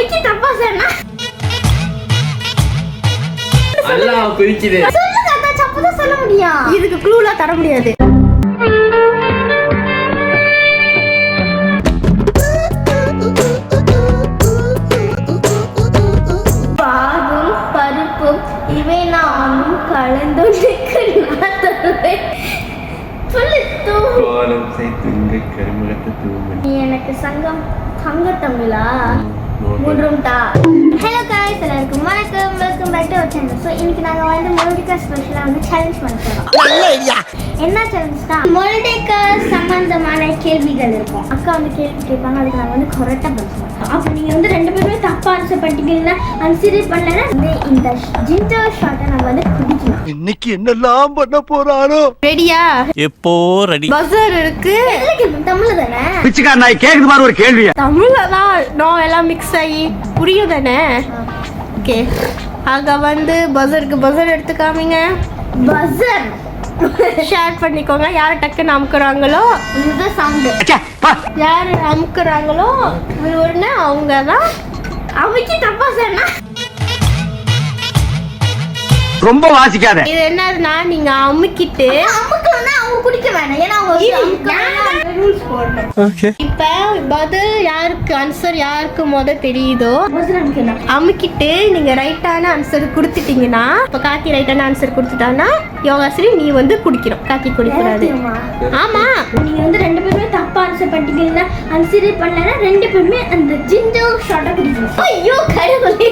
அம்மிக்கு தப்பா சொன்னா அல்லாஹ் பிரிக்குது. சொல்லுங்க அத சப்பதா சொல்ல முடியும். இதுக்கு க்ளூலாம் தர முடியாது. பாகும் பருப்பும் இவை நானும் கலந்து சொல்லு கோலம் செய்துங்க கருமகத்து தூமணி. நீ எனக்கு சங்கம் சங்க தமிழா மூன்றும்டா. ஹலோ गाइस, எல்லாருக்கும் வணக்கம். Welcome back to our channel. So இன்னைக்கு நாங்க வந்து மொல்டிகா ஸ்பெஷலா வந்து சேலஞ்ச் பண்ண போறோம். நல்ல ஐடியா. என்ன சேலஞ்ச்னா மொல்டிகா சம்பந்தமான கேள்விகள் இருக்கும். அக்கா வந்து கேள்வி கேட்பாங்க, அதுக்கு நாங்க வந்து கரெக்ட்டா பதில் சொல்லுவோம். அப்ப நீங்க வந்து ரெண்டு பேருமே தப்பா ஆன்சர் பண்ணிட்டீங்கன்னா ஆன்சர் பண்ணலனா இந்த ஜிஞ்சர் ஷாட்டை நாங்க வந்து குடிக்கலாம். இன்னைக்கு என்னெல்லாம் பண்ண போறாரோ. ரெடியா? எப்போ ரெடி. பஸர் இருக்கு. தமிழ்ல தானே? பிச்சைக்கார நாய் கேக்குது பாரு ஒரு கேள்வி. தமிழ்ல தான். நோ எல்லாம் மிக்ஸ் ஆகி புரியும் தானே? ஓகே, ஆக வந்து பஸருக்கு பஸர் எடுத்து காமிங்க. பஸர் ஷேர் பண்ணிக்கோங்க. யார் டக்குன்னு அமுக்குறாங்களோ இந்த சவுண்ட், யார் அமுக்குறாங்களோ உடனே அவங்க தான் அமுக்கி தப்பா சொன்னா. ரொம்ப வாசிக்காத. இது என்னதுன்னா நீங்க அமுக்கிட்டு அமுக்கலனா அவங்க குடிக்க வேணாம். ஏன்னா அவங்க ரூல்ஸ் போடணும். ஓகே. இப்ப பதில் யாருக்கு ஆன்சர் யாருக்கு முத தெரியுதோ அமுக்கிட்டு நீங்க ரைட்டான ஆன்சர் கொடுத்துட்டீங்கன்னா, இப்ப காக்கி ரைட்டான ஆன்சர் கொடுத்துட்டானா யோகாஸ்ரீ நீ வந்து குடிக்கணும். காக்கி குடிக்கூடாது. ஆமா, நீங்க வந்து ரெண்டு பேருமே தப்பா ஆன்சர் பண்ணிட்டீங்கன்னா ஆன்சரே பண்ணலனா ரெண்டு பேருமே அந்த ஜிஞ்சர் ஷாட்டை குடிக்கணும். ஐயோ கடவுளே,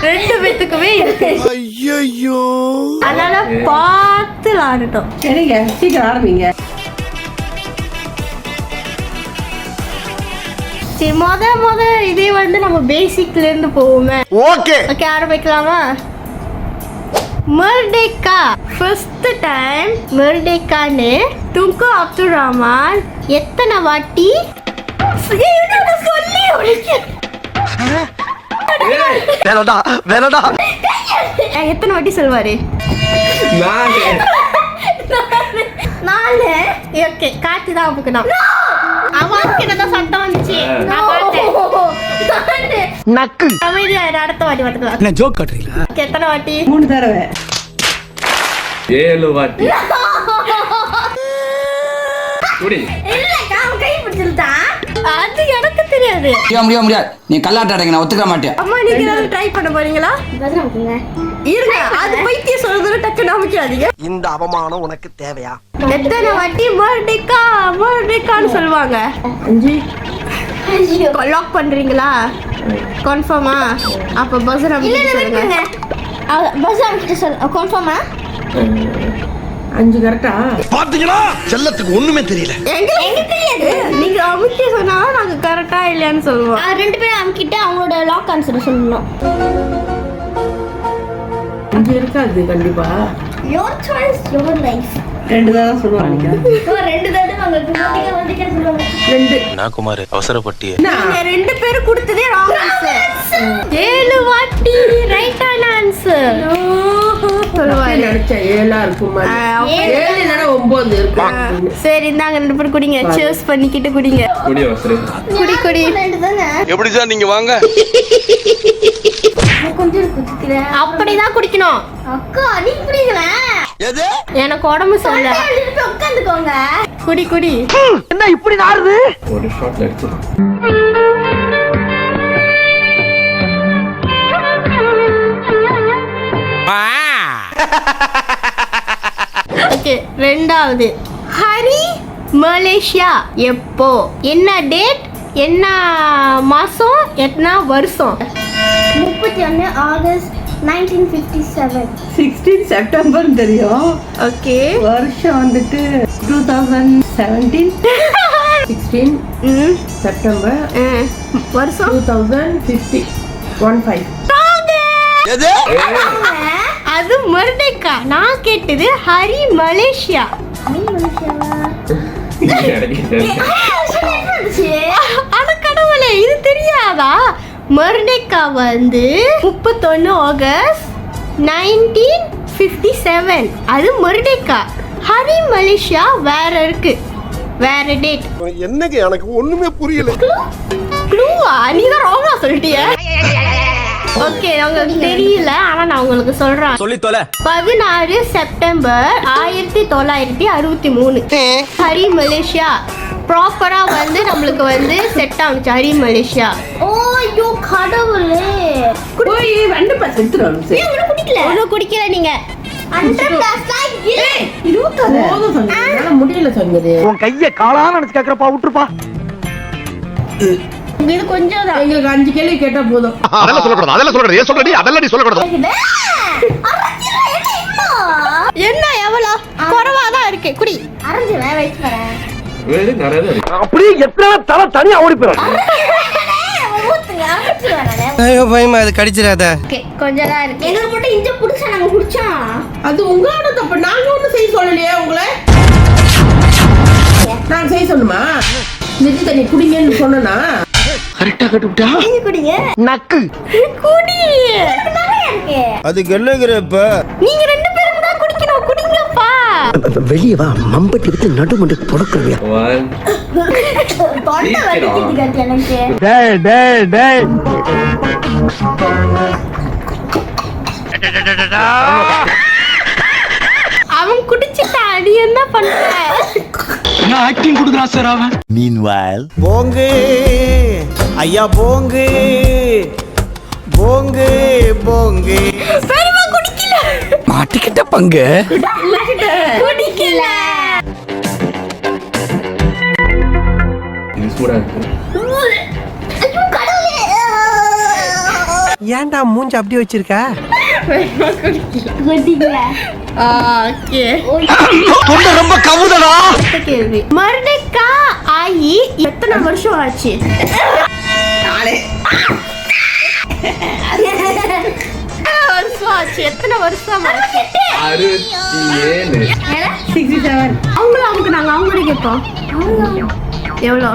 ரெண்டு பேத்துக்குமே இருக்கு. ஐயோ, அதனால பார்த்து ஆடட்டும். சரிங்க, சீக்கிரம் ஆரம்பிங்க. சரி, முத இதே வந்து நம்ம பேசிக்ல இருந்து போவோமே. ஓகே ஓகே, ஆரம்பிக்கலாமா? Merdeka first time மர்டேக்கான்னு துங்கோ Abdul Rahman எத்தனை வாட்டி சொல்லி வேணடா வேணடா எத்தனை வாட்டி சொல்வாரு? நாலு. ஓகே, காத்து தான் அமுக்கணும். அவன் கிட்ட சட்டம் வந்துச்சு. நான் பார்த்தேன். நக்கு அமைதியா அடுத்த வாட்டி மட்டும். என்ன ஜோக் காட்டுறீங்களா? எத்தனை வாட்டி? 3 தடவை. 7 வாட்டி. குடி. இல்ல, காம் கை பிடிச்சிருந்தா. அது எனக்கு தெரியாது. முடியாது. நீ கல்லாட்ட அடங்க, நான் ஒத்துக்க மாட்டேன். அம்மா, நீங்க ஏதாவது ட்ரை பண்ண போறீங்களா? இருங்க, அது பைத்திய சொல்றது டக்கு நம்பிக்காதீங்க. இந்த அவமானம் உனக்கு தேவையா? எத்தனை வாட்டி மர்டேக்கான்னு சொல்லுவாங்க? 5. லாக் பண்றீங்களா? கன்ஃபார்மா? அப்ப பஸர் அமுக்கிட்டு சொல்லுங்க. பஸர் அமுக்கிட்டு சொல்லுங்க. கன்ஃபார்மா? 5 கரெக்டா? பாத்தீங்களா, செல்லத்துக்கு ஒண்ணுமே தெரியல. எங்க தெரியாது. நீங்க அமுக்கி சொன்னா நாங்க கரெக்டா இல்லையான்னு சொல்லுவோம். ரெண்டு பேரும் அமுக்கிட்டு அவங்களோட லாக் ஆன்சர் சொல்லணும். 5 இருக்காது கண்டிப்பா. Your choice, your life. 2 தான் சொல்லுவாங்க. ரெண்டு தடவை உங்களுக்கு வந்து சொல்லுவாங்க. 2. நான் குமார் அவசரப்பட்டியே. நீங்க ரெண்டு பேரும் கொடுத்ததே ராங் ஆன்சர். 7 வாட்டி ரைட்டான ஆன்சர் சொல்லுவாரு. நினைச்சா 7 இருக்கும். 7 இல்லனா 9 இருக்கும். சரி, இந்தாங்க ரெண்டு பேரும் குடிங்க. சூஸ் பண்ணிக்கிட்டு குடிங்க. குடி அவசரம். குடி. எப்படி சார் நீங்க வாங்க. அப்படிதான் குடிக்கணும். அக்கா நீ குடிங்கள. எது? எனக்கு உடம்பு சரியில்லை. உட்காந்துக்கோங்க. குடி. என்ன இப்படி நாறுது? ஒரு ஷாட் அடிச்சிடும். ஓகே, ரெண்டாவது. ஹரி மலேசியா எப்போ, என்ன டேட், என்ன மாசம், என்ன வருஷம்? 31 ஆகஸ்ட் 1957. 16 செப்டம்பர் தெரியும். ஓகே, வருஷம் வந்துட்டு 2017. 16 செப்டம்பர் வருஷம் 2050. 15. எது? அது மர்டேக்கா. நான் கேட்டது ஹரி மலேசியா. அட கடவுளே, இது தெரியாதா? மர்டேக்கா வந்து 31 ஆகஸ்ட் 1957. அது மர்டேக்கா. ஹரி மலேசியா வேற இருக்கு, வேற டேட். என்னங்க எனக்கு ஒண்ணுமே புரியல. க்ளூவா? நீ தான் ராங்கா சொல்லிட்டியே. ஓகே உங்களுக்கு தெரியல ஆனா நான் உங்களுக்கு சொல்றேன். சொல்லி தொலை. 16 செப்டம்பர் 1963 ஹரி மலேசியா ப்ராப்பரா வந்து நம்மளுக்கு வந்து செட் ஆகுச்சு. ஹரி மலேசியா. ஓ ஐயோ கடவுளே. போய் ரெண்டு பேர் செத்துறோம். ஒன்னும் குடிக்கல. ஒன்னும் குடிக்கல நீங்க. முடியல சொன்னது. உன் கைய காலான்னு நினைச்சு கேக்குறப்பா விட்டுருப்பா. இது கொஞ்சம் தான். எங்களுக்கு 5 கேள்வி கேட்டா போதும். அதெல்லாம் சொல்லக்கூடாது. அதெல்லாம் சொல்லக்கூடாது. ஏன் சொல்றடி? அதெல்லாம் நீ சொல்லக்கூடாது. என்ன எவ்வளோ குறைவாதான் இருக்கு. குடி. அரைஞ்சுவேன் வெயிட் பண்ணேன். வேறு நிறைய தான் இருக்கு. அப்படியே எத்தனை தலை தனியா ஓடி போயிடும். ஐயோ பயமா அது கடிச்சிடாத. கொஞ்ச தான் இருக்கு. எங்களுக்கு மட்டும் இஞ்ச புடிச்சா நாங்க குடிச்சோம். அது உங்களோட தப்பு. நாங்க ஒண்ணும் செய்ய சொல்லலையே உங்களை. நாங்க செய்ய சொல்லுமா? நெஞ்சு தண்ணி குடிங்கன்னு சொன்னா கரெக்டா கட்டுவிட்டா. நீங்க குடிங்க. நக்கு குடி. நிறைய இருக்கு. அது கெல்லகிறப்ப நீங்க ரெண்டு பேரும் தான் குடிக்கணும். குடிங்கப்பா. வெளியே வா. மம்பட்டி விட்டு நடுமண்டு புடக்குறியா? 1 தொண்டை வலிக்குது கட்டி எனக்கு. டேய் டேய் டேய். அவன் குடிச்சிட்டான். நீ என்ன பண்ற? நான் ஆக்டிங் கொடுக்குறான் சார் அவன். மீன்வைல் போங்கு ஐயா போங்கு போங்கு போங்கு சரிமா குடிக்கல. மாட்டிக்கிட்ட பங்கு. குடிக்கல. இது சூடா இருக்கு. ஐயோ கடவுளே. ஏன்டா மூஞ்சி அப்படி வச்சிருக்க? குடிக்கல. ஓகே. தொண்டை ரொம்ப கவுதடா. கேள்வி. மர்டேக்கா ஆயி எத்தனை வருஷம் ஆச்சு? எத்தனை வருஷம் ஆச்சு? 67. 67. அவங்களும் அவங்க நாங்க அவங்களே கேட்போம். எவ்வளோ?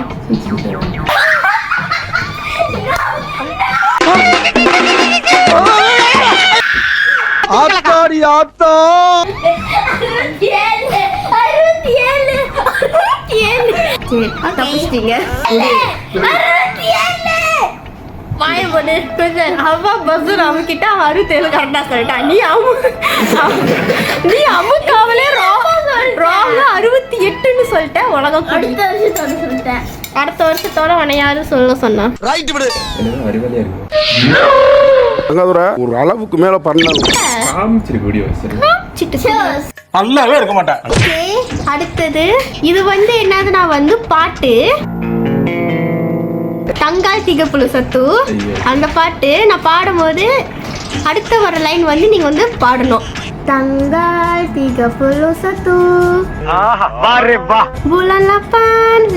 ஆத்தாடி ஆத்தா. 67. தப்பிச்சிட்டீங்க. 67. வாய போடு. அவ பஸ்ஸர் அவன்கிட்ட 67 கரெக்டா சொல்லிட்டான். நீ அமுக்காவலே ராங்க 68ன்னு சொல்லிட்ட. உலகம் அடுத்த வருஷத்தோட சொல்லிட்டேன். அடுத்த வருஷத்தோட உன்னை யாரும் சொல்ல சொன்னா? ரைட் விடு. என்னடா அறிவாளியா இருக்கு. ஒரு அளவுக்கு மேல பண்ணாங்க. காமிச்சிருக்கு வீடியோ சரி. நல்லாவே இருக்க மாட்டேன். அடுத்தது இது வந்து என்னதுன்னா வந்து பாட்டு தங்கால் திகப்புலு சத்து. அந்த பாட்டு நான் பாடும்போது அடுத்த வர லைன் வந்து நீங்க வந்து பாடணும். Tanggal 31 வாரே வா. bulan 8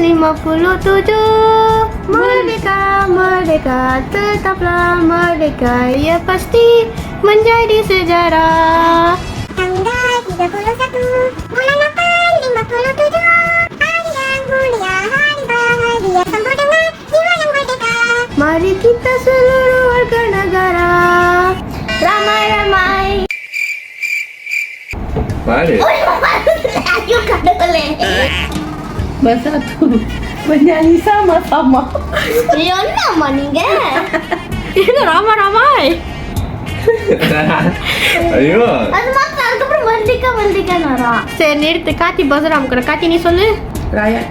57 Merdeka, merdeka, tetaplah merdeka. Ya pasti menjadi sejarah. Tanggal 31 bulan 8 57 hari yang mulia, hari bahagia, sambut dengan jiwa yang merdeka. Mari kita seluruh warga negara ramai-ramai. பாரு. Ayo kadang-kadang. Bersatu menyanyi sama-sama. என்னம்மா நீங்க? இது ராமராமாய். ஐயோ. அது மாத்திரம் அதுக்கப்புறம் மல்லிகா வரும். சரி நிறுத்து. காத்தி பசராம் கூட காத்தி நீ சொல்லு. ராயா.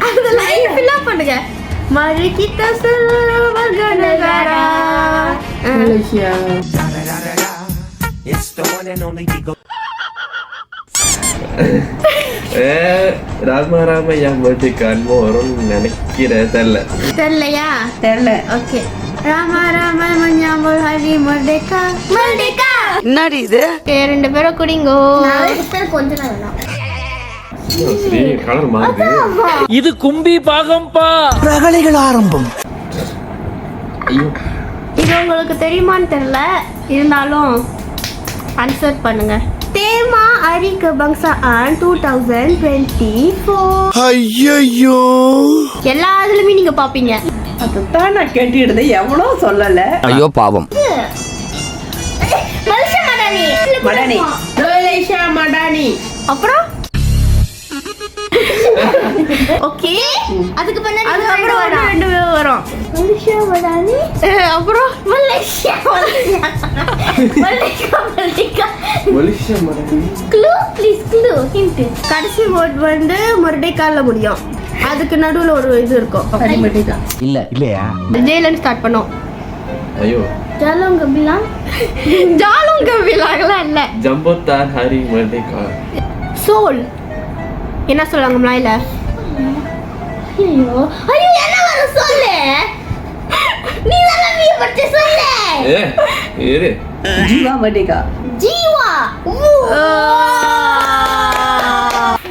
அந்த லைன் ஃபில் பண்ணுங்க. Mari kita seluruh warga negara. Malaysia. ராமராம யாமதிக்கான் மோரும் நினைக்கிற தெரியலையா? தெரியல. ஓகே. ராமராம menyambut hari merdeka. Merdeka. என்னடி இது? ரெண்டு பேரும் குடிங்கோ. கொஞ்சம் வேணும். சரி கலர் மாறுது. இது கும்பி பாகம்பா. ரகளைகள் ஆரம்பம். ஐயோ. இது உங்களுக்கு தெரியுமான்னு தெரியல. இருந்தாலும் ஆன்சர் பண்ணுங்க. Tema Hari Kebangsaan 2024. ஐயோ எல்லா இதுலயுமே நீங்க பாப்பீங்க. அதுதான் நான் கேட்டுட்டு எவ்வளோ சொல்லல. ஐயோ பாவம். மலேசியா மடானி. மடானி. மலேசியா மடானி. அப்புறம் ஓகே. அதுக்கு பின்னாடி அது அப்புறம் ரெண்டு வரும். மலேசியா மடானி. அப்புறம் மலேசியா மலேசியா மடங்கு க்ளூ ப்ளீஸ் க்ளூ ஹிண்ட். கடைசி வேர்ட் வந்து மொர்டேக்கால முடியும். அதுக்கு நடுவுல ஒரு இது இருக்கும். இல்ல இல்லையா? ஜெயிலன் ஸ்டார்ட் பண்ணோம். ஐயோ ஜாலும் கபிலா ஜாலும் கபிலாகலாம் இல்ல. ஜம்போத்தான் ஹரி மர்டேகா சோல் என்ன சொல்லுவாங்க மலாயில? ஐயோ ஐயோ என்ன வர சொல்லு. நீ தான நீ பத்தி சொல்லு. இரு ஜீவா மர்டேகா. ஜீவா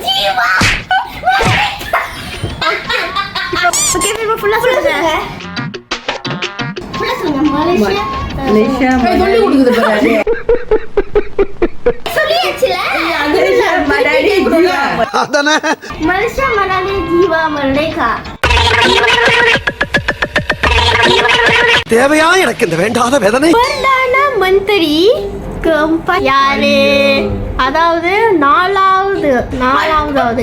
ஜீவா. ஓகே இப்போ ஃபுல்லா சொல்லுங்க. ஃபுல்லா சொல்லுங்க. மலேசியா சொல்லி கொடுக்குது பாரு. சொல்லியாச்சுல. அதானே. மலேசியா மடாலி ஜீவா மர்டேகா. தேவையா எனக்கு இந்த வேண்டாத வேதனை? பிரதான மந்திரி யாரு? அதாவது நாலாவது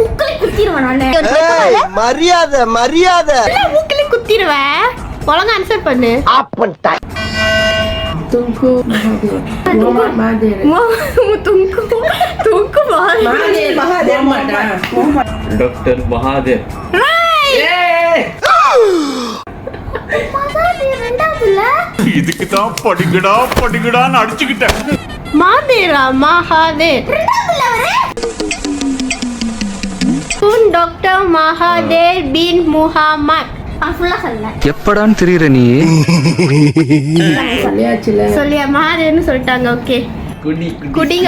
உக்களை குத்திடுவேன் நானு. மரியாதை மரியாதை. மூக்கிலே குத்திடுவேன். ஒழுங்கா ஆன்சர் பண்ணு. Tunku doctor Mahadev. ரெண்டாவதுல இதுக்கு தான் படிக்கடான்னு அடிச்சுக்கிட்டேன். மாதேரா மகாதேவ். ரெண்டாவதுல அவரு டாக்டர் மகாதேவ் பின் முஹம்மத். ஃபுல்லா சொல்லல. எப்படான்னு தெரியுற நீ? சொல்லியா மகாதேவ்னு சொல்லிட்டாங்க. ஓகே குடி குடிங்க.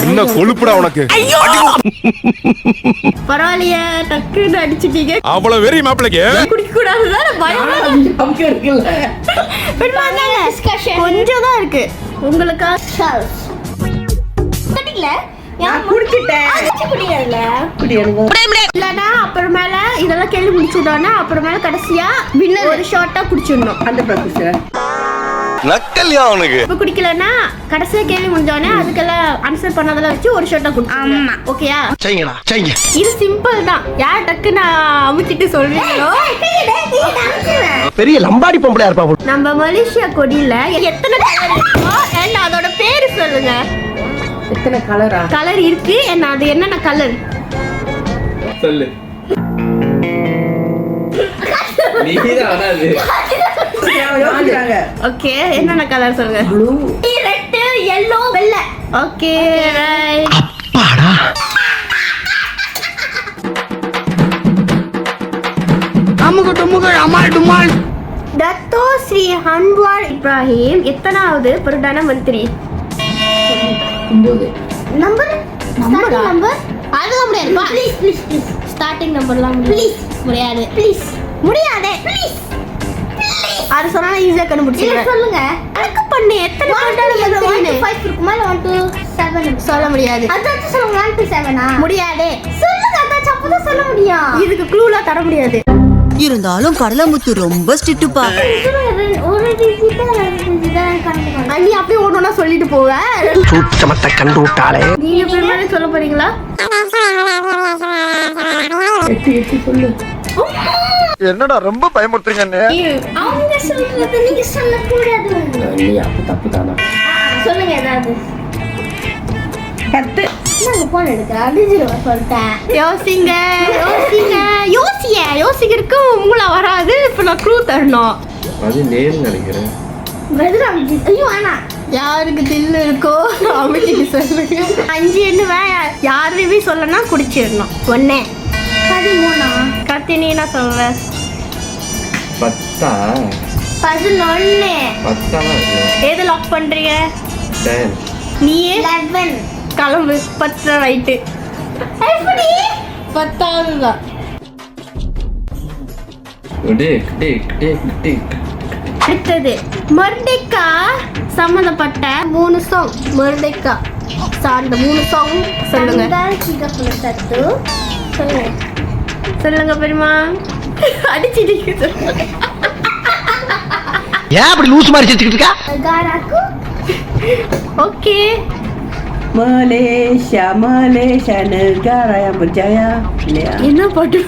என்ன கொழுப்புடா உனக்கு? பரவாயில்லையா டக்குன்னு அடிச்சுட்டீங்க. அவ்வளவு வெறி மாப்பிளைக்கு. குடிக்க கூடாதுதான் பயம். கொஞ்சம் தான் இருக்கு உங்களுக்கா. கட்டிக்கல. இல்லனா அப்புறமேல இதெல்லாம் கேள்வி முடிச்சுட்டோம்னா அப்புறமேல கடைசியா வின்னர் ஒரு ஷார்ட்டா குடிச்சிடணும். அந்த ப்ரொசீஜர் நக்கல்யா அவனுக்கு. இப்ப குடிக்கலனா கடைசியா கேள்வி முடிஞ்சோடனே அதுக்கெல்லாம் ஆன்சர் பண்ணதெல்லாம் வச்சு ஒரு ஷார்ட்டா குடிச்சிடணும். ஓகேயா? செய்யுங்கடா செய்யுங்க. இது சிம்பிள் தான். யார் டக்குன்னு அமுச்சிட்டு சொல்றீங்களோ. பெரிய லம்பாடி பொம்பளையா இருப்பா. நம்ம மலேசியா கொடியில எத்தனை கலர் இருக்கோ and அதோட பேரு சொல்லுங்க. எத்தனை கலரா? கலர் இருக்கு என்ன? அது என்னென்ன கலர் சொல்லு. நீதான் அடாது. ஓகே என்னென்ன கலர் சொல்லுங்க. ப்ளூ, ரெட், yellow, வெள்ளை. Okay right. அப்பாடா. டத்தோ ஸ்ரீ அன்வார் இப்ராஹிம் எத்தனாவது பிரதான மந்திரி? 9. நம்பர் நம்பர் அதுதான் முடியாது. ப்ளீஸ் ப்ளீஸ் ப்ளீஸ் ஸ்டார்டிங் நம்பர்லாம் ப்ளீஸ் முடியாது. ப்ளீஸ் முடியாதே ப்ளீஸ். அது சொன்னா ஈஸியா இல்ல கண்டுபிடிச்சிடுவேன். சொல்லுங்க. கணக்கு பண்ணு எத்தனை பிரதான மந்திரி 5 இருக்குமா இல்ல 1 to 7? சொல்ல முடியாது. அதான் சொல்லுங்க 1 to 7 ஆ? முடியாதே. சொல்லுங்க அதான் அப்பதான் சொல்ல முடியும். இதுக்கு க்ளூலாம் தர முடியாது. இருந்தாலும் கடலமுத்து ரொம்ப ஸ்ட்ரிக்ட்டுப்பா. ஒரு டிஜிட் தான் கண்டுபிடிக்கணும். நீ அப்படியே ஒண்ணா சொல்லிட்டு போவ. சூட்சமத்தை கண்டு விட்டாளே. நீங்க பெருமாள் சொல்ல போறீங்களா? 8 சொல்லு. என்னடா ரொம்ப பயமுறுத்துறீங்க. அவங்க சொல்றது நீங்க சொல்லக்கூடாது. இல்லையா அப்ப தப்பு தானா? சொல்லுங்க ஏதாவது. 10. நாங்க போன் எடுக்க டிஜிட் சொல்லிட்டேன். யோசிங்க யோசிக்கிறதுக்கு உங்களை வராது. இப்ப நான் க்ளூ தரணும். அது நேரு நினைக்கிறேன். வெதுராம் ஐயோ ஆனா யாருக்கு தில்லு இருக்கோ அமைச்சிட்டு சொல்லுங்க. 5 எண்ணுவேன். யாருமே சொல்லனா குடிச்சிடணும். 1 13 கத்தி நீ என்ன சொல்ற? 10 11 எது லாக் பண்றீங்க? 10 நீயே 11 கிளம்பு. 10 ரைட்டு. எப்படி 10வது தான். அடுத்தது மர்டேக்கா சம்பந்தப்பட்ட 3 சாங். மர்டேக்கா சார்ந்த 3 சாங் சொல்லுங்க. சத்து சொல்லுங்க. சொல்லுங்க பெருமா. அடிச்சிட்டீங்க சொல்லுங்க. ஏன் அப்படி லூஸ் மாதிரி சிரிச்சுக்கிட்டு இருக்கா? காராக்கு okay. Malaysia negara yang berjaya. இல்லையா? என்ன பாட்டு?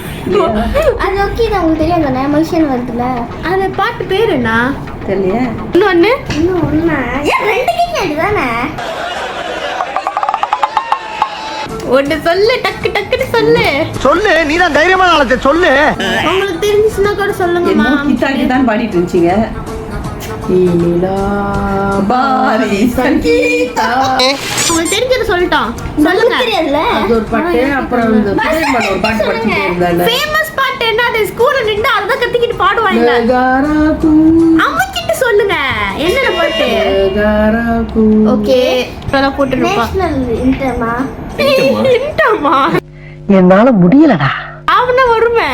அது ஓகே தான். உங்களுக்கு தெரியும் தானே மனுஷன் வருதுல. அந்த பாட்டு பேர் என்ன? தெரியலையே. இன்னொன்னு இன்னும் ஒண்ணு. ஏன் 2 கேள்வி தானே? ஒண்ணு சொல்லு, டக்குன்னு சொல்லு. சொல்லு, நீதான் தைரியமான ஆளத்தை சொல்லு. உங்களுக்கு தெரிஞ்சுச்சுன்னா கூட சொல்லுங்கம்மா. என்னமோ கித்தான் பாடிட்டு இருந்துச்சுங்க. பாரி சங்கீதா. உங்களுக்கு தெரிஞ்சதை சொல்லிட்டோம். சொல்லுங்க. தெரியாதுல்ல? அது ஒரு பாட்டு. அப்புறம் இந்த புதையல்மலை ஒரு பாட்டு படிச்சுட்டே இருந்தாங்க. ஃபேமஸ் பாட்டு என்ன? அது ஸ்கூல்ல நின்று அதான் கத்திக்கிட்டு பாடுவாங்க. அம்மிக்கிட்டு சொல்லுங்க. என்னென்ன பாட்டு? ஓகே, இப்பதான் போட்டுருப்பா. நேஷனல் இன்டர்மா. இன்டர்மா என்னால முடியலடா. அவன வருமே.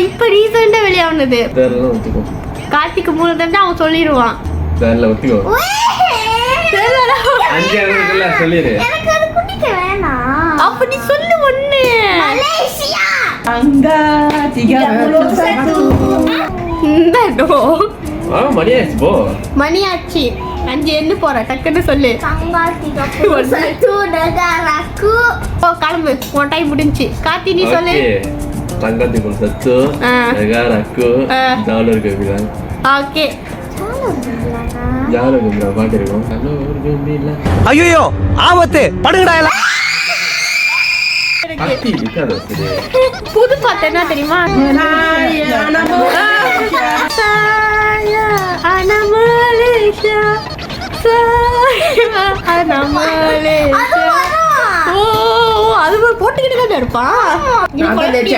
இப்ப ரீசெண்டா வெளியானது. தெரியல ஒத்துக்கோ. கார்த்திக் 3 தடவை அவன் சொல்லிடுவான். தெரியல ஒத்துக்கோ. தெரியல. 5 இருக்குல்ல சொல்லிரு. எனக்கு அது குடிக்க வேணாம். அப்ப நீ சொல்லு ஒண்ணு. மலேசியா. அங்கா திகா. இந்தடோ. மணியாச்சு போ. மணியாச்சி 5 எண்ணு போற. டக்குன்னு சொல்லு. சங்காத்திகா சத்து நகராக்கு. ஓ கிளம்பு. உன் டைம் முடிஞ்சுச்சு. கார்த்தி நீ சொல்லு. சங்கத்துக்கு சத்து நகராக்கு ஜாலூர் கபிலா. ஓகே. ஜாலூர் கபிலா பாட்டு இருக்கும். ஜாலூர் கபிலா. ஐயோ ஆபத்து, படுங்கடா எல்லாம். அத்தி இருக்காது சரி. புது பாட்டு என்ன தெரியுமா? அது போட்டுக்கிட்டு தான் இருப்பான்.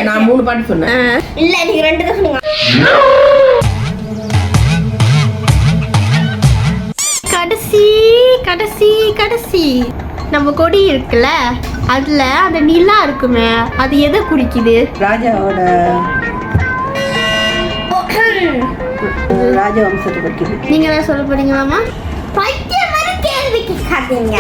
நான் 3 பாட்டு சொன்னேன். இல்ல நீங்க 2 தான் சொன்னீங்க. கடைசி நம்ம கொடி இருக்குல்ல, அதுல அந்த நிலா இருக்குமே, அது எதை குறிக்குது? ராஜாவோட ராஜவம்சத்தை குறிக்குது. நீங்க என்ன சொல்ல போறீங்களாமா? பைத்தியம் மாதிரி கேள்வி கேட்காதீங்க.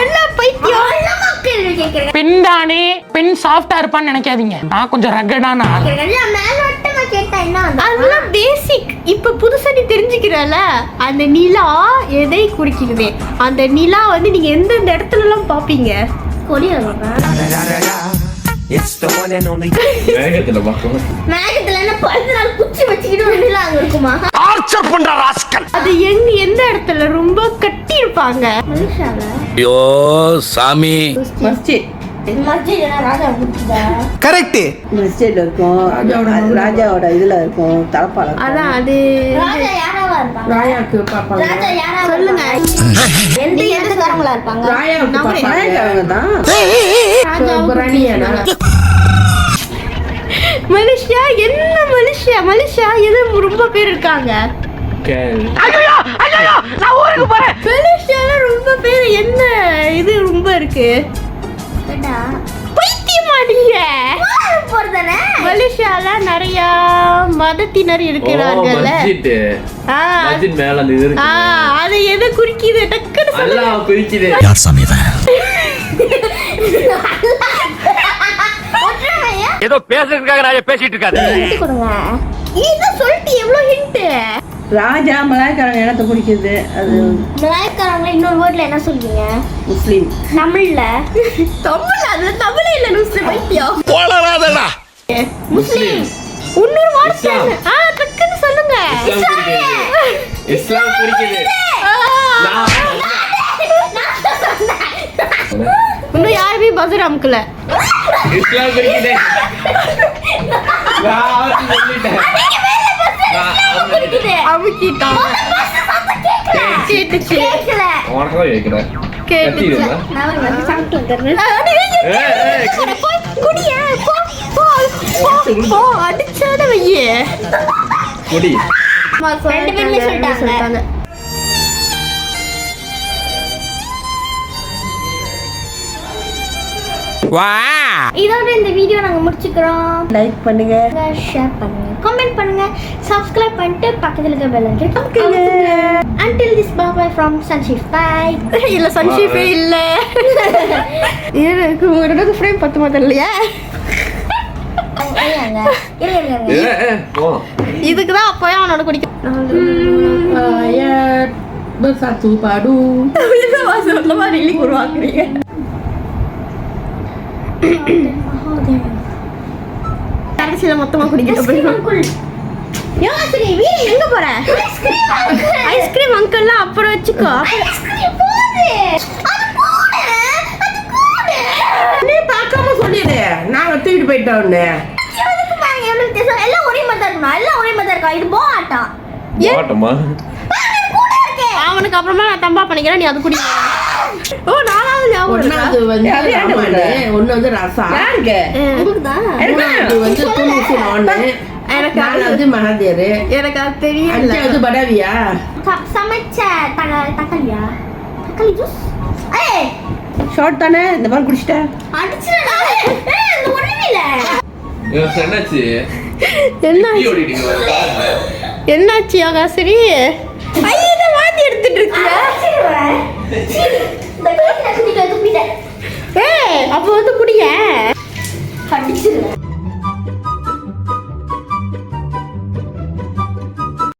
என்ன பைத்தியம்? என்னமா கேள்வி கேக்குறீங்க? பெண்தானே, பெண் சாஃப்டா இருப்பான்னு நினைக்காதீங்க. நான் கொஞ்சம் ரகடான ஆள். எல்லாம் மேலோட்டமா கேட்டா என்ன வந்து? அதெல்லாம் பேசிக். இப்ப புதுசா நீ தெரிஞ்சுக்கிறல, அந்த நிலா எதை குறிக்கிறது? அந்த நிலா வந்து நீங்க எந்தெந்த இடத்துல எல்லாம் பாப்பீங்க? கொடியா மேகத்துல பார்க்கணும். மேகத்துல என்ன 10 நாள் குச்சி வச்சுக்கிட்டு வெளியில அங்க இருக்குமா? டார்ச்சர் பண்ற ராஸ்கல். அது எந்த இடத்துல ரொம்ப கட்டி இருப்பாங்க? மலேசியால ஐயோ சாமி. மஸ்ஜித். மஸ்ஜித் என்ன ராஜா குடிச்சதா? கரெக்ட். மஸ்ஜித்ல இருக்கும். ராஜாவோட இதுல இருக்கும். தலப்பால. அதான் அது. ராஜா யாராவா இருப்பாங்க? ராயாக்கு பாப்பாங்க. ராஜா யாரா சொல்லுங்க. எந்த இடத்துக்காரங்களா இருப்பாங்க? ராயாவுக்கு பாப்பாங்க தான். மலேசியா என்ன? மலேசியா எது ரொம்ப பேர் இருக்காங்க? மலேசியால ரொம்ப பேர் என்ன இது ரொம்ப இருக்கு? பைத்தியமாடிய போறதானே? மலேசியால நிறைய மதத்தினர் இருக்கிறார்கள். மஸ்ஜித் மேல அந்த இது இருக்கு. அது எதை குறிக்குது? டக்குன்னு சொல்லு. அல்லாஹ் குறிக்குது. யார் சாமி இவன்? ஏதோ பேசுறதுக்காக ராஜா பேசிட்டு இருக்காரு. கொடுங்க. இத சொல்லிட்டு எவ்வளவு ஹிண்ட்? ராஜா மலாய்க்காரங்க இடத்தை குடிக்குது. அது மலாய்க்காரங்க இன்னொரு வேர்ட்ல என்ன சொல்றீங்க? முஸ்லீம். தமிழ்ல அது தமிழே இல்ல. முஸ்லிம் பைத்தியம். போலறாதடா. முஸ்லிம். இன்னொரு வார்த்தை. டக்குன்னு சொல்லுங்க. இஸ்லாம் குறிக்குது. இன்னும் யாருமே பஜர் அமுக்கல. இஸ்லாம் குறிக்குது. நான் சொல்லிட்டேன். அமுக்கிட்டான். கேட்டுச்சு. கேக்கல. உனக்கு தான் கேக்குறேன். கேட்டுச்சு. நான் வந்து சாப்பிட்டு வந்துறேன். குடிய போ அடிச்சாத வையே. குடி. 2 பேருமே சொல்லிட்டாங்க. இதோட இந்த வீடியோ நாங்க முடிச்சுக்கிறோம். லைக் பண்ணுங்க, ஷேர் பண்ணுங்க, கமெண்ட் பண்ணுங்க, சப்ஸ்கிரைப் பண்ணிட்டு பக்கத்துல இருக்க பெல் ஐகான் அமுக்குங்க. Until this bye from Sanshif. Bye. இல்ல சன்ஷிஃபே இல்ல. எனக்கு ஒரு ஃப்ரேம் பத்துமா தெரியலையா? இதுக்கு தான் அப்பவே அவனோட குடிக்க. bersatu padu. இது வாசல்ல ரிலி உருவாக்குறீங்க. கடைசியில மொத்தமா குடிக்க யோகாஸ்ரீ வீர எங்க போற? ஐஸ்கிரீம் அங்கிள்லாம் அப்புறம் வச்சுக்கோ. நீ பார்க்காம சொல்லிடு. நான் தூக்கிட்டு போயிட்டோன்னு. எல்லாம் ஒரே மாதிரி தான் இருக்கணும். எல்லாம் ஒரே மாதிரி தான் இருக்கா. இது போ ஆட்டம். மாட்டோமா? அவனுக்கு அப்புறமா நான் தம்பா பண்ணிக்கிறேன், நீ அது குடி. ஓ நாலாவது ஞாபகம் ஒன்னாவது வந்து ஒன்னு வந்து ரசம். யாருக்கு? மூணாவது வந்து துணுசி நானு. எனக்கு நாலாவது மகாதேர். எனக்கு அது தெரியல. அஞ்சாவது படாவியா? சமைச்ச தக்காளியா? தக்காளி ஜூஸ். ஏய் ஷார்ட் தானே இந்த மாதிரி குடிச்சிட்டேன். அடிச்சிரடா. ஏய் இந்த ஒண்ணுமே இல்ல. என்னாச்சு? என்ன இப்படி ஓடிட்டீங்க. என்னாச்சு யோகாஸ்ரீ? ஐயோ மாத்தி எடுத்துட்டு இருக்கியா? இந்த கையில குடிக்க துப்பிட்டேன். ஏய் அப்போ வந்து குடிங்க. அடிச்சிரடா.